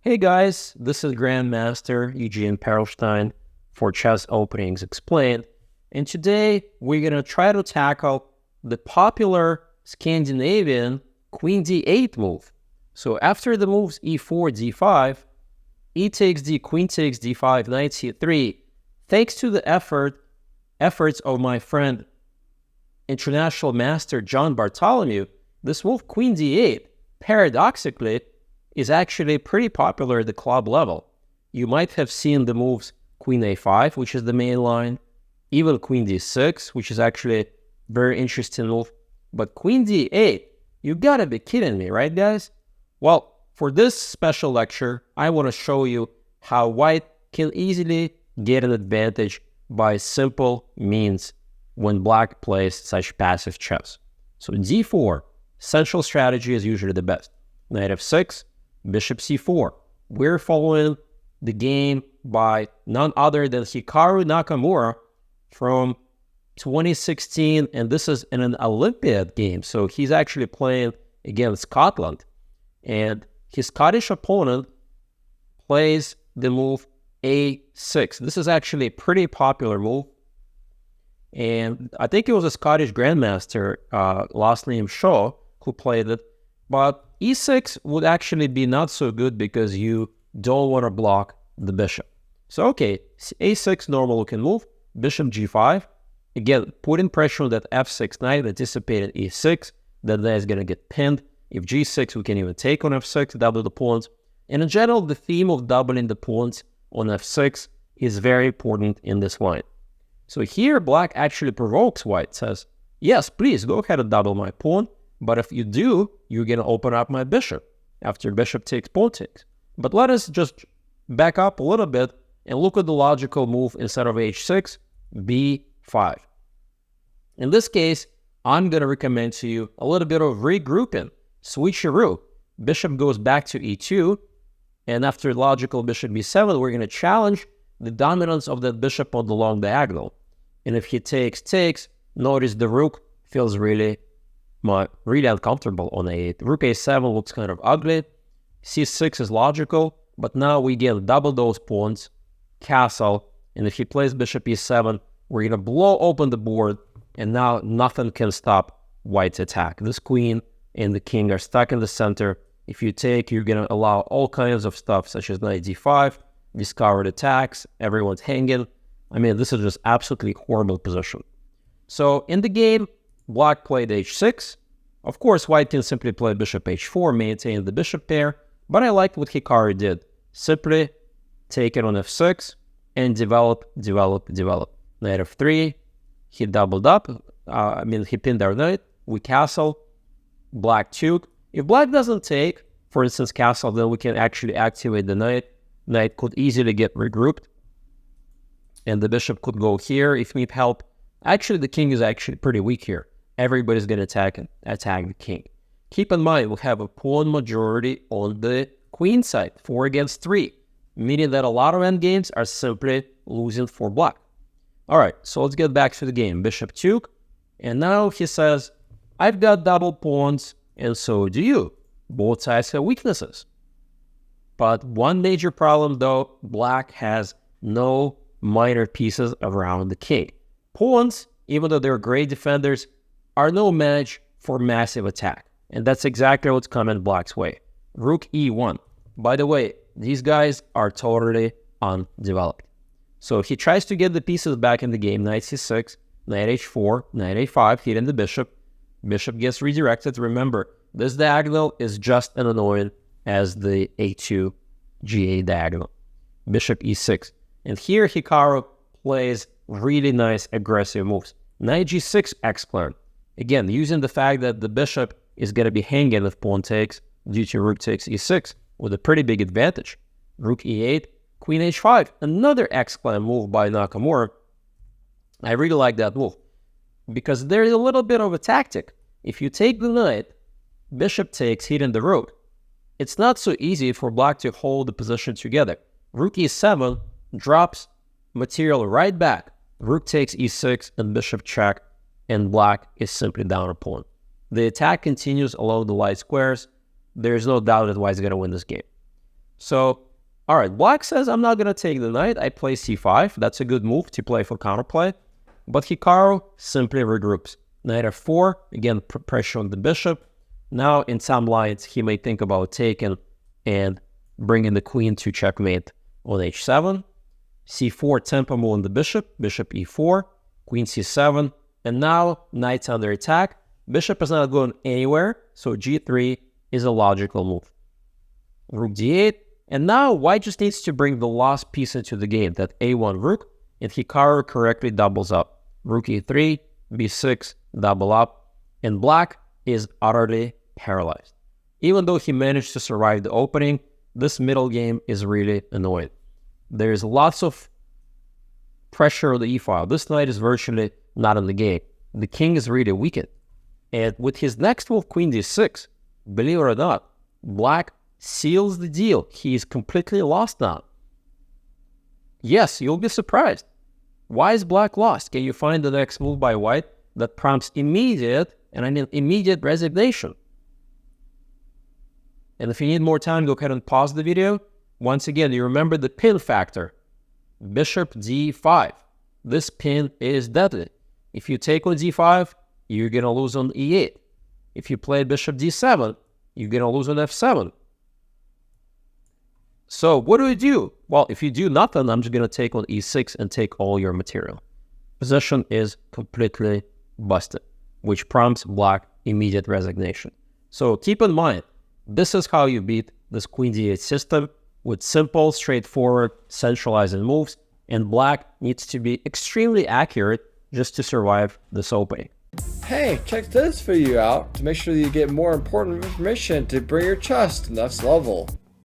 Hey guys, this is Grandmaster Eugene Perelshteyn for Chess Openings Explained, and today we're going to try to tackle the popular Scandinavian Queen d8 move. So after the moves e4, d5, e takes d, queen takes d5, knight c3, thanks to the efforts of my friend international master John Bartholomew, this move queen d8, paradoxically, is actually pretty popular at the club level. You might have seen the moves queen a5, which is the main line, even queen d6, which is actually a very interesting move. But queen d8, you gotta be kidding me, right guys? Well, for this special lecture, I want to show you how white can easily get an advantage by simple means when black plays such passive chess. So d4, central strategy is usually the best. Knight f6, bishop c4. We're following the game by none other than Hikaru Nakamura from 2016, and this is in an Olympiad game. So he's actually playing against Scotland, and his Scottish opponent plays the move a6. This is actually a pretty popular move, and I think it was a Scottish Grandmaster, last name Shaw, who played it. But e6 would actually be not so good because you don't want to block the bishop. So okay, a6, normal looking move, bishop g5. Again, putting pressure on that f6 knight, anticipated e6, that knight is going to get pinned. If g6, we can even take on f6, double the pawns. And in general, the theme of doubling the pawns on f6 is very important in this line. So here, black actually provokes white, says, yes, please, go ahead and double my pawn, but if you do, you're going to open up my bishop after bishop takes, pawn takes. But let us just back up a little bit and look at the logical move instead of h6, b5. In this case, I'm going to recommend to you a little bit of regrouping, switcheroo. Bishop goes back to e2, and after logical bishop b7, we're going to challenge the dominance of that bishop on the long diagonal. And if he takes, notice the rook feels really uncomfortable on a8. Rook a7 looks kind of ugly. c6 is logical, but now we get double those pawns, castle, and if he plays bishop e7, we're going to blow open the board, and now nothing can stop white's attack. This queen and the king are stuck in the center. If you take, you're going to allow all kinds of stuff, such as knight d5, discovered attacks, everyone's hanging. I mean, this is just absolutely horrible position. So in the game, black played h6. Of course, white can simply play bishop h4, maintain the bishop pair, but I liked what Hikaru did. Simply take it on f6 and develop. Knight f3, he doubled up. He pinned our knight. We castle. Black took. If black doesn't take, for instance, castle, then we can actually activate the knight. Knight could easily get regrouped, and the bishop could go here if need help. Actually, the king is actually pretty weak here. Everybody's going to attack the king. Keep in mind, we have a pawn majority on the queen side, 4 against 3, meaning that a lot of endgames are simply losing for black. All right, so let's get back to the game. Bishop took, and now he says, I've got double pawns, and so do you. Both sides have weaknesses. But one major problem, though, black has no minor pieces around the king. Pawns, even though they're great defenders, are no match for massive attack. And that's exactly what's coming black's way. Rook e1. By the way, these guys are totally undeveloped. So he tries to get the pieces back in the game. Knight c6, knight h4, knight a5, hitting the bishop. Bishop gets redirected. Remember, this diagonal is just as annoying as the a2, g8 diagonal. Bishop e6. And here Hikaru plays really nice aggressive moves. Knight g6 x-plan. Again, using the fact that the bishop is going to be hanging if pawn takes due to rook takes e6 with a pretty big advantage. Rook e8, queen h5. Another x-plan move by Nakamura. I really like that move because there's a little bit of a tactic. If you take the knight, bishop takes, hitting the rook, it's not so easy for black to hold the position together. Rook e7 drops material right back. Rook takes e6 and bishop check, and black is simply down a pawn. The attack continues along the light squares. There's no doubt that white's going to win this game. So, all right, black says, I'm not going to take the knight. I play c5. That's a good move to play for counterplay. But Hikaru simply regroups. Knight f4, again, pressure on the bishop. Now, in some lines, he may think about taking and bringing the queen to checkmate on h7. c4, tempo move on the bishop, bishop e4, queen c7. And now, knight's under attack. Bishop is not going anywhere, so g3 is a logical move. Rook d8. And now, white just needs to bring the last piece into the game, that a1 rook, and Hikaru correctly doubles up. Rook e3, b6, double up, and black is utterly paralyzed. Even though he managed to survive the opening, this middle game is really annoying. There's lots of pressure on the e-file. This knight is virtually not in the game. The king is really weakened. And with his next move, queen d6, believe it or not, black seals the deal. He is completely lost now. Yes, you'll be surprised. Why is black lost? Can you find the next move by white that prompts immediate, and I mean immediate resignation? And if you need more time, go ahead and pause the video. Once again, you remember the pin factor. Bishop d5. This pin is deadly. If you take on d5, you're going to lose on e8. If you play bishop d7, you're going to lose on f7. So what do? Well, if you do nothing, I'm just going to take on e6 and take all your material. Position is completely busted, which prompts black immediate resignation. So keep in mind, this is how you beat this queen d8 system with simple, straightforward, centralizing moves, and black needs to be extremely accurate just to survive this opening. Hey, check this video out to make sure that you get more important information to bring your chess to the next level.